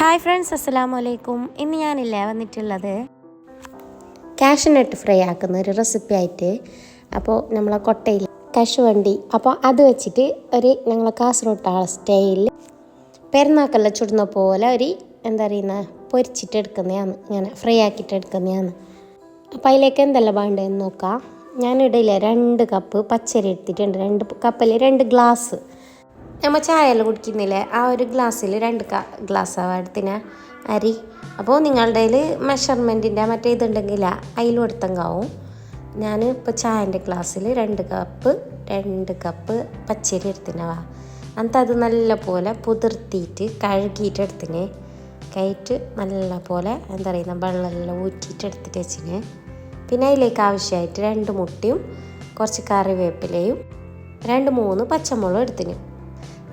Hi friends, അസ്സലാമു അലൈക്കും. ഇന്ന് ഞാനില്ലേ വന്നിട്ടുള്ളത് കാഷ്യൂനട്ട് ഫ്രൈ ആക്കുന്ന ഒരു റെസിപ്പി ആയിട്ട്. അപ്പോൾ നമ്മളെ കൊട്ടയിൽ കശുവണ്ടി, അപ്പോൾ അത് വെച്ചിട്ട് ഞങ്ങളെ കാസർഗോഡ് സ്റ്റൈലിൽ പെരുന്നാക്കെല്ലാം ചുടുന്ന പോലെ എന്താ പറയുന്ന പൊരിച്ചിട്ട് എടുക്കുന്നതാണ്, ഇങ്ങനെ ഫ്രൈ ആക്കിയിട്ട് എടുക്കുന്നതാണ്. അപ്പോൾ അതിലേക്ക് എന്തെല്ലാം വേണ്ടതെന്ന് നോക്കാം. ഞാനിടയിൽ 2 കപ്പ് പച്ചരി എടുത്തിട്ടുണ്ട്. 2 കപ്പിൽ 2 ഗ്ലാസ്. നമ്മൾ ചായയെല്ലാം കുടിക്കുന്നില്ലേ, ആ ഒരു ഗ്ലാസ്സിൽ 2 ഗ്ലാസ് എടുത്തിന് അരി. അപ്പോൾ നിങ്ങളുടെ മെഷർമെൻറ്റിൻ്റെ മറ്റേ ഇതുണ്ടെങ്കിൽ അതിലും എടുത്തെങ്കാവും. ഞാൻ ഇപ്പോൾ ചായൻ്റെ ഗ്ലാസ്സിൽ 2 കപ്പ് പച്ചരി എടുത്തിനവാ. എന്നിട്ട് അത് നല്ല പോലെ പുതിർത്തിയിട്ട് കഴുകിയിട്ട് എടുത്തിന്. കയറ്റ് നല്ല പോലെ എന്താ പറയുന്ന വെള്ളമെല്ലാം ഊറ്റിയിട്ട് എടുത്തിട്ട് വെച്ചിന്. പിന്നെ അതിലേക്ക് ആവശ്യമായിട്ട് 2 മുട്ടയും കുറച്ച് കറിവേപ്പിലയും 2-3 പച്ചമുളകും എടുത്തിന്.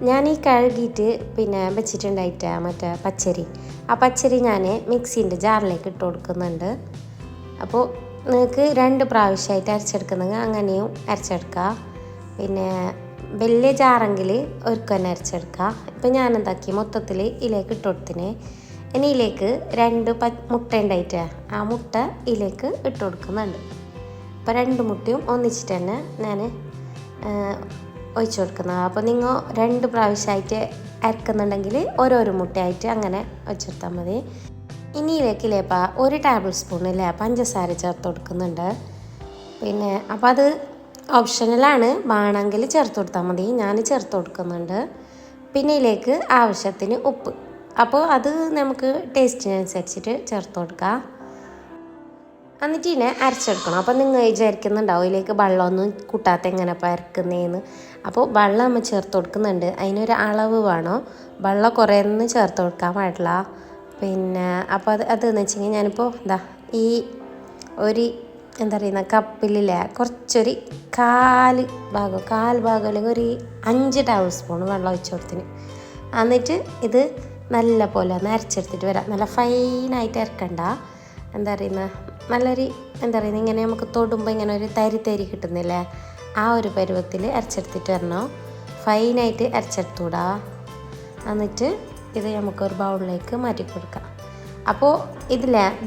ഞാൻ ഈ കഴുകിയിട്ട് വെച്ചിട്ടുണ്ടായിട്ട് മറ്റേ പച്ചരി, ആ പച്ചരി ഞാൻ മിക്സീൻ്റെ ജാറിലേക്ക് ഇട്ട് കൊടുക്കുന്നുണ്ട്. അപ്പോൾ നിങ്ങൾക്ക് 2 പ്രാവശ്യമായിട്ട് അരച്ചെടുക്കുന്നെങ്കിൽ അങ്ങനെയും അരച്ചെടുക്കുക. വലിയ ജാറെങ്കിൽ ഒരുക്കം തന്നെ അരച്ചെടുക്കുക. ഇപ്പം ഞാൻ എന്താക്കി മൊത്തത്തിൽ ഇതിലേക്ക് ഇട്ട് കൊടുത്തിന്. ഇനി ഇതിലേക്ക് 2 മുട്ട ഉണ്ടായിട്ട് ആ മുട്ട ഇതിലേക്ക് ഇട്ട് കൊടുക്കുന്നുണ്ട്. അപ്പോൾ 2 മുട്ടയും ഒന്നിച്ചിട്ട് തന്നെ ഞാൻ ഒഴിച്ചു കൊടുക്കുന്നത്. അപ്പോൾ നിങ്ങൾ 2 പ്രാവശ്യമായിട്ട് അരക്കുന്നുണ്ടെങ്കിൽ ഓരോരോ മുട്ടയായിട്ട് അങ്ങനെ വെച്ചെടുത്താൽ മതി. ഇനി ഇതിലേക്കില്ലേപ്പാ 1 ടേബിൾ സ്പൂൺ പഞ്ചസാര ചേർത്ത് കൊടുക്കുന്നുണ്ട്. അപ്പോൾ അത് ഓപ്ഷണലാണ്, വേണമെങ്കിൽ ചേർത്ത് കൊടുത്താൽ മതി. ഞാൻ ചേർത്ത് കൊടുക്കുന്നുണ്ട്. പിന്നെ ഇതിലേക്ക് ആവശ്യത്തിന് ഉപ്പ്. അപ്പോൾ അത് നമുക്ക് ടേസ്റ്റിനനുസരിച്ചിട്ട് ചേർത്ത് കൊടുക്കാം. എന്നിട്ട് ഇതിനെ അരച്ചെടുക്കണം. അപ്പോൾ നിങ്ങൾ വിചാരിക്കുന്നുണ്ടാവും ഇതിലേക്ക് വെള്ളമൊന്നും കൂട്ടാത്ത എങ്ങനെയപ്പോൾ അരക്കുന്നതെന്ന്. അപ്പോൾ വെള്ളം നമ്മൾ ചേർത്ത് കൊടുക്കുന്നുണ്ട്. അതിനൊരു അളവ് വേണം. വെള്ളം കുറേയൊന്നും ചേർത്ത് കൊടുക്കാൻ പാടില്ല. അപ്പോൾ അതെന്ന് വെച്ചെങ്കിൽ ഞാനിപ്പോൾ ഈ എന്താ പറയുന്ന കപ്പിലില്ലേ കുറച്ചൊരു കാൽ ഭാഗം അല്ലെങ്കിൽ 5 ടേബിൾ സ്പൂൺ വെള്ളം ഒഴിച്ച് കൊടുത്തിന്. എന്നിട്ട് ഇത് നല്ല പോലെ ഒന്ന് അരച്ചെടുത്തിട്ട് വരാം. നല്ല ഫൈനായിട്ട് അരക്കണ്ട, എന്താ പറയുന്ന നല്ലൊരു എന്താ പറയുന്നത് ഇങ്ങനെ നമുക്ക് തൊടുമ്പോൾ ഇങ്ങനെ ഒരു തരി കിട്ടുന്നില്ലേ, ആ ഒരു പരുവത്തിൽ അരച്ചെടുത്തിട്ട് വരണം. ഫൈനായിട്ട് അരച്ചെടുത്തുകൂടാ. എന്നിട്ട് ഇത് നമുക്കൊരു ബൗളിലേക്ക് മാറ്റി കൊടുക്കാം. അപ്പോൾ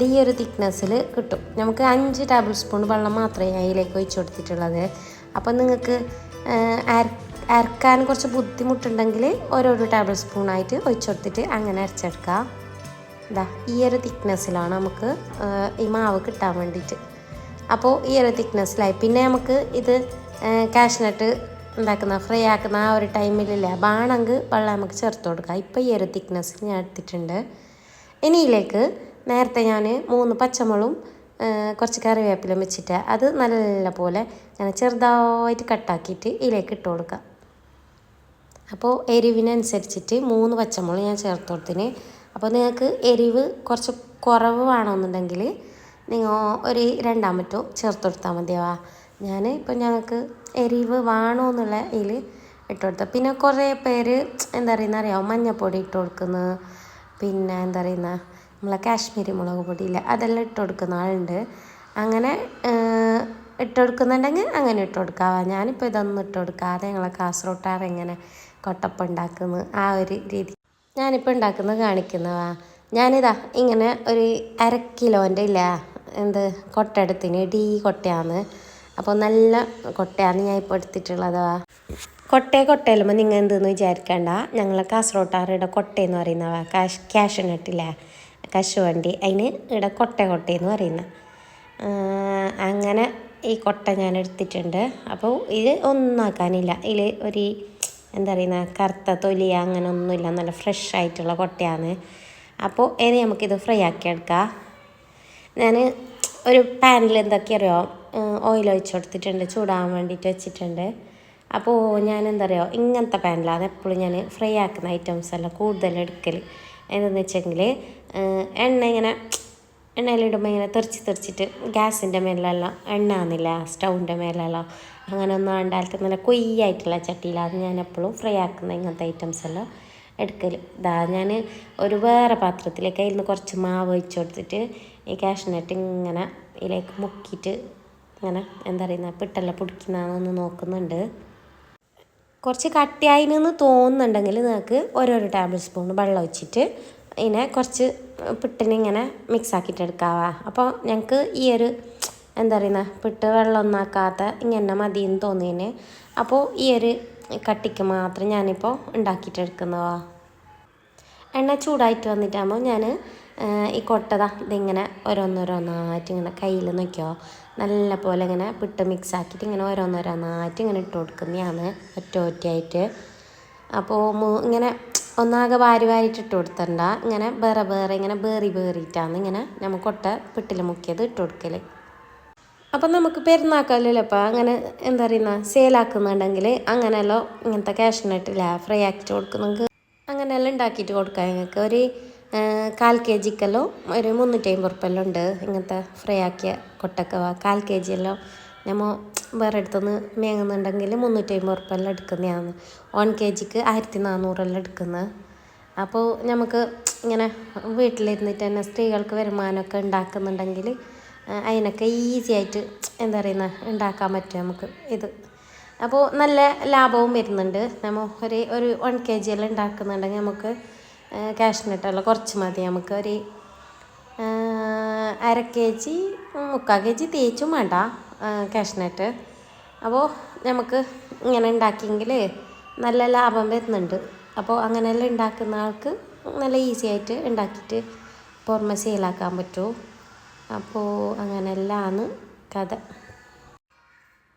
ഈ ഒരു തിക്നെസ്സിൽ കിട്ടും. നമുക്ക് 5 ടേബിൾ സ്പൂൺ വെള്ളം മാത്രമേ അതിലേക്ക് ഒഴിച്ച് കൊടുത്തിട്ടുള്ളത്. അപ്പോൾ നിങ്ങൾക്ക് അരക്കാൻ കുറച്ച് ബുദ്ധിമുട്ടുണ്ടെങ്കിൽ ഓരോരോ ടേബിൾ സ്പൂണായിട്ട് ഒഴിച്ച് കൊടുത്തിട്ട് അങ്ങനെ അരച്ചെടുക്കുക. ഈ ഒരു തിക്നെസ്സിലാണ് നമുക്ക് ഈ മാവ് കിട്ടാൻ വേണ്ടിയിട്ട്. അപ്പോൾ ഈ ഒരു തിക്നെസ്സിലായി. പിന്നെ നമുക്ക് ഇത് കാഷ്നട്ട് ഫ്രൈ ആക്കുന്ന ആ ഒരു ടൈമിലില്ലേ വേണമെങ്കിൽ വെള്ളം നമുക്ക് ചേർത്ത് കൊടുക്കാം. ഇപ്പോൾ ഈ ഒരു തിക്നെസ്സിൽ ഞാൻ എടുത്തിട്ടുണ്ട്. ഇനി ഇതിലേക്ക് നേരത്തെ ഞാൻ 3 പച്ചമുളകും കുറച്ച് കറിവേപ്പിലും വെച്ചിട്ട് അത് നല്ല പോലെ ഞാൻ ചെറുതായിട്ട് കട്ടാക്കിയിട്ട് ഇതിലേക്ക് ഇട്ട് കൊടുക്കാം. അപ്പോൾ എരിവിനനുസരിച്ചിട്ട് 3 പച്ചമുളക് ഞാൻ ചേർത്ത് കൊടുത്തിന്. അപ്പോൾ നിങ്ങൾക്ക് എരിവ് കുറച്ച് കുറവ് വേണമെന്നുണ്ടെങ്കിൽ നിങ്ങൾ ഒരു 2 ചേർത്ത് കൊടുത്താൽ മതിയാവാ. ഞങ്ങൾക്ക് എരിവ് വേണമെന്നുള്ള ഇതിൽ ഇട്ട് കൊടുത്താൽ. പിന്നെ കുറേ പേര് എന്താ പറയുന്ന അറിയാമോ, മഞ്ഞൾപ്പൊടി ഇട്ട് കൊടുക്കുന്നു. എന്താ പറയുന്ന നമ്മളെ കാശ്മീരി മുളക് പൊടിയില്ല, അതെല്ലാം ഇട്ട് കൊടുക്കുന്ന ആളുണ്ട്. അങ്ങനെ ഇട്ട് കൊടുക്കുന്നുണ്ടെങ്കിൽ അങ്ങനെ ഇട്ട് കൊടുക്കാവാ. ഞാനിപ്പോൾ ഇതൊന്നും ഇട്ട് കൊടുക്കാതെ ഞങ്ങളെ കാസർഗോട്ടാർ എങ്ങനെ കൊട്ടപ്പം ഉണ്ടാക്കുന്നു ആ ഒരു രീതി ഞാനിപ്പോൾ ഉണ്ടാക്കുന്നത് കാണിക്കുന്നതാ. ഞാനിതാ ഇങ്ങനെ ഒരു 1/2 കിലോൻ്റെ കൊട്ട എടുത്തിന്. കൊട്ടയാണ്. അപ്പോൾ നല്ല കൊട്ടയാണ് ഞാൻ ഇപ്പോൾ എടുത്തിട്ടുള്ളത്. കൊട്ടയിലുമ്പോൾ നിങ്ങൾ എന്തെന്ന് വിചാരിക്കേണ്ട, ഞങ്ങളെ കാസർഗോട്ടാറുടെ കൊട്ടയെന്ന് പറയുന്നവ കാഷ്യൂനട്ടില്ലേ, കശുവണ്ടി, അതിന് ഇവിടെ കൊട്ടയെന്ന് പറയുന്നത്. അങ്ങനെ ഈ കൊട്ട ഞാൻ എടുത്തിട്ടുണ്ട്. അപ്പോൾ ഇത് ഒന്നാക്കാനില്ല. ഇതിൽ എന്താ പറയുന്ന കറുത്ത തൊലിയ അങ്ങനെ ഒന്നുമില്ല, നല്ല ഫ്രഷ് ആയിട്ടുള്ള കൊട്ടയാണ്. അപ്പോൾ ഇനി നമുക്കിത് ഫ്രൈ ആക്കിയെടുക്കാം. ഞാൻ ഒരു പാനിൽ എന്തൊക്കെയറിയോ ഓയിൽ ഒഴിച്ച് കൊടുത്തിട്ടുണ്ട്, ചൂടാൻ വേണ്ടിയിട്ട് വെച്ചിട്ടുണ്ട്. അപ്പോൾ ഞാൻ എന്താ പറയുക ഇങ്ങനത്തെ പാനിലാണ് എപ്പോഴും ഞാൻ ഫ്രൈ ആക്കുന്ന ഐറ്റംസ് എല്ലാം കൂടുതൽ എടുക്കൽ. എന്താണെന്ന് വെച്ചെങ്കിൽ എണ്ണയിലിടുമ്പോൾ ഇങ്ങനെ തെറിച്ചിട്ട് ഗ്യാസിൻ്റെ മേലെല്ലാം എണ്ണ ആകുന്നില്ല, സ്റ്റൗവിൻ്റെ മേലെല്ലാം അങ്ങനെ ഒന്നും വേണ്ടാലത്ത് നല്ല കൊയ്യായിട്ടുള്ള ചട്ടിയിലാണ് ഞാൻ എപ്പോഴും ഫ്രൈ ആക്കുന്ന ഇങ്ങനത്തെ ഐറ്റംസ് എല്ലാം എടുക്കൽ. ഞാൻ ഒരു വേറെ പാത്രത്തിലേക്ക് അതിൽ നിന്ന് കുറച്ച് മാവ് ഒഴിച്ച് കൊടുത്തിട്ട് ഈ കാഷ്യൂനട്ട് ഇങ്ങനെ ഇതിലേക്ക് മുക്കിയിട്ട് ഇങ്ങനെ എന്താ പറയുന്ന പിട്ടെല്ലാം പിടിക്കുന്നതെന്ന് നോക്കുന്നുണ്ട്. കുറച്ച് കട്ടിയായിന്ന് തോന്നുന്നുണ്ടെങ്കിൽ നിങ്ങൾക്ക് ഓരോരോ ടേബിൾ സ്പൂൺ വെള്ളം ഒഴിച്ചിട്ട് ഇതിനെ കുറച്ച് പിട്ടിനിങ്ങനെ മിക്സ് ആക്കിയിട്ട് എടുക്കാവാ. അപ്പോൾ ഞങ്ങൾക്ക് ഈ ഒരു എന്താ പറയുന്നത് പിട്ട് വെള്ളമൊന്നും ആക്കാത്ത ഇങ്ങനെ മതിയെന്ന് തോന്നിയതിന് അപ്പോൾ ഈ ഒരു കട്ടിക്ക് മാത്രം ഞാനിപ്പോൾ ഉണ്ടാക്കിയിട്ടെടുക്കുന്നതാ. എണ്ണ ചൂടായിട്ട് വന്നിട്ടാകുമ്പോൾ ഞാൻ ഈ കൊട്ടതാ ഇതിങ്ങനെ ഓരോന്നോരോന്നായിട്ട് ഇങ്ങനെ കയ്യിൽ നോക്കിയോ നല്ല പോലെ ഇങ്ങനെ പിട്ട് മിക്സ് ആക്കിയിട്ട് ഇങ്ങനെ ഓരോന്നോരോന്നായിട്ട് ഇങ്ങനെ ഇട്ട് കൊടുക്കുന്നതാണ് ഒറ്റയായിട്ട്. അപ്പോൾ ഇങ്ങനെ ഒന്നാകെ വാരിയിട്ട് ഇട്ട് കൊടുത്തണ്ട, ഇങ്ങനെ വേറെ ഇങ്ങനെ ബേറിയിട്ടാണ് ഇങ്ങനെ നമ്മൾ കൊട്ട പിട്ടിൽ മുക്കിയത് ഇട്ട് കൊടുക്കൽ. അപ്പം നമുക്ക് പെരുന്നാക്കല്ലോ അപ്പം അങ്ങനെ എന്താ പറയുന്ന സെയിലാക്കുന്നുണ്ടെങ്കിൽ അങ്ങനെയല്ലോ ഇങ്ങനത്തെ കാഷ്നട്ടില്ല ഫ്രൈ ആക്കിയിട്ട് കൊടുക്കുന്നെങ്കിൽ അങ്ങനെയെല്ലാം ഉണ്ടാക്കിയിട്ട് കൊടുക്കാം. ഞങ്ങൾക്ക് ഒരു 1/4 kgക്കെല്ലോ ഒരു 350 ഉറുപ്പെല്ലാം ഉണ്ട് ഇങ്ങനത്തെ ഫ്രൈ ആക്കിയ കൊട്ടൊക്കെ. 1/4 kg എല്ലാം നമ്മൾ വേറെ അടുത്തുനിന്ന് മേങ്ങുന്നുണ്ടെങ്കിൽ 350 ഉറുപ്പെല്ലാം എടുക്കുന്നതാണ്. 1 kgക്ക് 1400 എടുക്കുന്നത്. അപ്പോൾ നമുക്ക് ഇങ്ങനെ വീട്ടിലിരുന്നിട്ട് തന്നെ സ്ത്രീകൾക്ക് വരുമാനമൊക്കെ ഉണ്ടാക്കുന്നുണ്ടെങ്കിൽ അതിനൊക്കെ ഈസി ആയിട്ട് എന്താ പറയുന്ന ഉണ്ടാക്കാൻ പറ്റും നമുക്ക് ഇത്. അപ്പോൾ നല്ല ലാഭവും വരുന്നുണ്ട്. നമ്മൾ ഒരു 1 kg എല്ലാം ഉണ്ടാക്കുന്നുണ്ടെങ്കിൽ നമുക്ക് കാഷ്നട്ടെല്ലാം കുറച്ച് മതി. നമുക്ക് ഒരു 1/2 kg 3/4 kg തേച്ചും വേണ്ട കാഷ്നട്ട്. അപ്പോൾ നമുക്ക് ഇങ്ങനെ ഉണ്ടാക്കിയെങ്കിൽ നല്ല ലാഭം വരുന്നുണ്ട്. അപ്പോൾ അങ്ങനെയെല്ലാം ഉണ്ടാക്കുന്ന ആൾക്ക് നല്ല ഈസി ആയിട്ട് ഉണ്ടാക്കിയിട്ട് പുറമെ സെയിലാക്കാൻ പറ്റുമോ. അപ്പോൾ അങ്ങനെയെല്ലാമാണ് കഥ.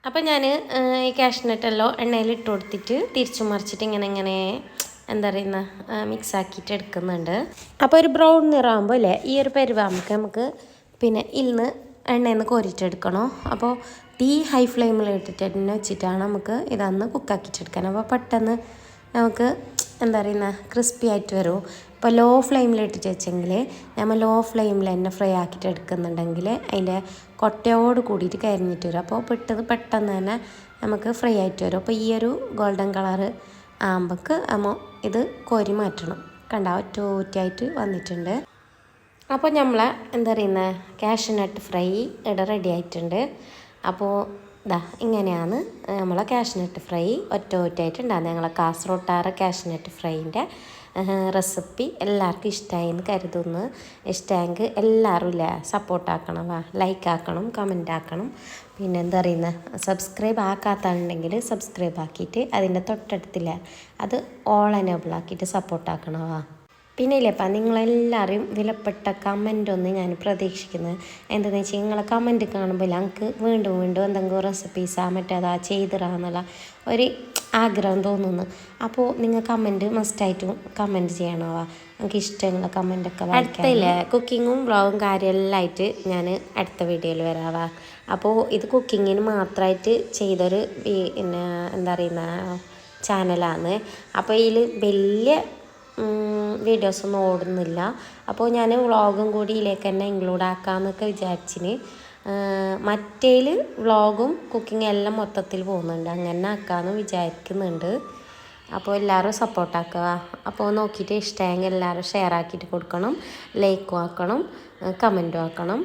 അപ്പോൾ ഞാൻ ഈ കാഷ്നട്ടെല്ലാം എണ്ണയിൽ ഇട്ട് കൊടുത്തിട്ട് തിരിച്ചു മറിച്ചിട്ട് ഇങ്ങനെ എന്താ പറയുന്ന മിക്സ് ആക്കിയിട്ട് എടുക്കുന്നുണ്ട്. അപ്പോൾ ഒരു ബ്രൗൺ നിറാകുമ്പോൾ അല്ലേ ഈ ഒരു പരുവാകുമ്പോൾ നമുക്ക് പിന്നെ ഇന്ന് എണ്ണയിൽ നിന്ന് കോരിയിട്ടെടുക്കണോ. അപ്പോൾ തീ ഹൈ ഫ്ലെയിമിൽ ഇട്ടിട്ട് തന്നെ വെച്ചിട്ടാണ് നമുക്ക് ഇതൊന്ന് കുക്കാക്കിയിട്ടെടുക്കാൻ. അപ്പോൾ പെട്ടെന്ന് നമുക്ക് എന്താ പറയുന്ന ക്രിസ്പി ആയിട്ട് വരും. ഇപ്പോൾ ലോ ഫ്ലെയിമിൽ ഇട്ടിട്ട് വെച്ചെങ്കിൽ നമ്മൾ ലോ ഫ്ലെയിമിൽ തന്നെ ഫ്രൈ ആക്കിയിട്ട് എടുക്കുന്നുണ്ടെങ്കിൽ അതിൻ്റെ കൊട്ടയോട് കൂടിയിട്ട് കരിഞ്ഞിട്ട് വരും. അപ്പോൾ പെട്ടെന്ന് തന്നെ നമുക്ക് ഫ്രൈ ആയിട്ട് വരും. അപ്പോൾ ഈ ഒരു ഗോൾഡൻ കളറ് ആകുമ്പോൾക്ക് നമ്മൾ ഇത് കോരി മാറ്റണം. കണ്ട ഒറ്റയായിട്ട് വന്നിട്ടുണ്ട്. അപ്പോൾ നമ്മൾ എന്താ പറയുന്നത് കാഷ്നട്ട് ഫ്രൈ ഇവിടെ റെഡി ആയിട്ടുണ്ട്. അപ്പോൾ ഇതാ ഇങ്ങനെയാണ് നമ്മളെ കാഷ്നട്ട് ഫ്രൈ ഒറ്റയായിട്ട് ഉണ്ടാകുന്നത്. ഞങ്ങളെ കാസർഗോട്ടാറ് കാഷ്നട്ട് ഫ്രൈൻ്റെ റെസിപ്പി എല്ലാവർക്കും ഇഷ്ടമായി എന്ന് കരുതുന്നു. ഇഷ്ടമായെങ്കിൽ എല്ലാവരും ഇല്ലേ സപ്പോർട്ടാക്കണം, ലൈക്ക് ആക്കണം, കമൻ്റ് ആക്കണം. പിന്നെ എന്താ പറയുന്നത് സബ്സ്ക്രൈബ് ആക്കാത്തുണ്ടെങ്കിൽ സബ്സ്ക്രൈബ് ആക്കിയിട്ട് അതിൻ്റെ തൊട്ടടുത്തില്ല അത് ഓൾ എനേബിൾ ആക്കിയിട്ട് സപ്പോർട്ടാക്കണവാ. പിന്നെ ഇല്ലേപ്പം നിങ്ങളെല്ലാവരും വിലപ്പെട്ട കമൻ്റൊന്ന് ഞാൻ പ്രതീക്ഷിക്കുന്നത്. എന്താണെന്ന് വെച്ചാൽ നിങ്ങളെ കമൻറ്റ് കാണുമ്പോൾ ഞങ്ങൾക്ക് വീണ്ടും എന്തെങ്കിലും റെസിപ്പീസാ മറ്റേതാ ചെയ്തിടാന്നുള്ള ഒരു ആഗ്രഹം തോന്നുന്നു. അപ്പോൾ നിങ്ങൾ കമൻറ്റ് മസ്റ്റായിട്ടും കമൻറ്റ് ചെയ്യണവാ. നമുക്ക് ഇഷ്ടമുള്ള കമൻറ്റൊക്കെ അടുത്തില്ലേ കുക്കിങ്ങും വ്ളോഗും കാര്യമെല്ലാം ആയിട്ട് ഞാൻ അടുത്ത വീഡിയോയിൽ വരാവാ. അപ്പോൾ ഇത് കുക്കിങ്ങിന് മാത്രമായിട്ട് ചെയ്തൊരു പിന്നെ എന്താ പറയുന്ന ചാനലാണ്. അപ്പോൾ ഇതിൽ വലിയ വീഡിയോസൊന്നും ഓടുന്നില്ല. അപ്പോൾ ഞാൻ വ്ളോഗും കൂടി ഇതിലേക്ക് തന്നെ ഇൻക്ലൂഡ് ആക്കാമെന്നൊക്കെ വിചാരിച്ചിന്. മറ്റേൽ വ്ളോഗും കുക്കിങ്ങും എല്ലാം മൊത്തത്തിൽ പോകുന്നുണ്ട്. അങ്ങനെ ആക്കാമെന്ന് വിചാരിക്കുന്നുണ്ട്. അപ്പോൾ എല്ലാവരും സപ്പോർട്ടാക്കുക. അപ്പോൾ നോക്കിയിട്ട് ഇഷ്ടമായെങ്കിൽ എല്ലാവരും ഷെയർ ആക്കിയിട്ട് കൊടുക്കണം, ലൈക്കും ആക്കണം, കമൻറ്റും ആക്കണം.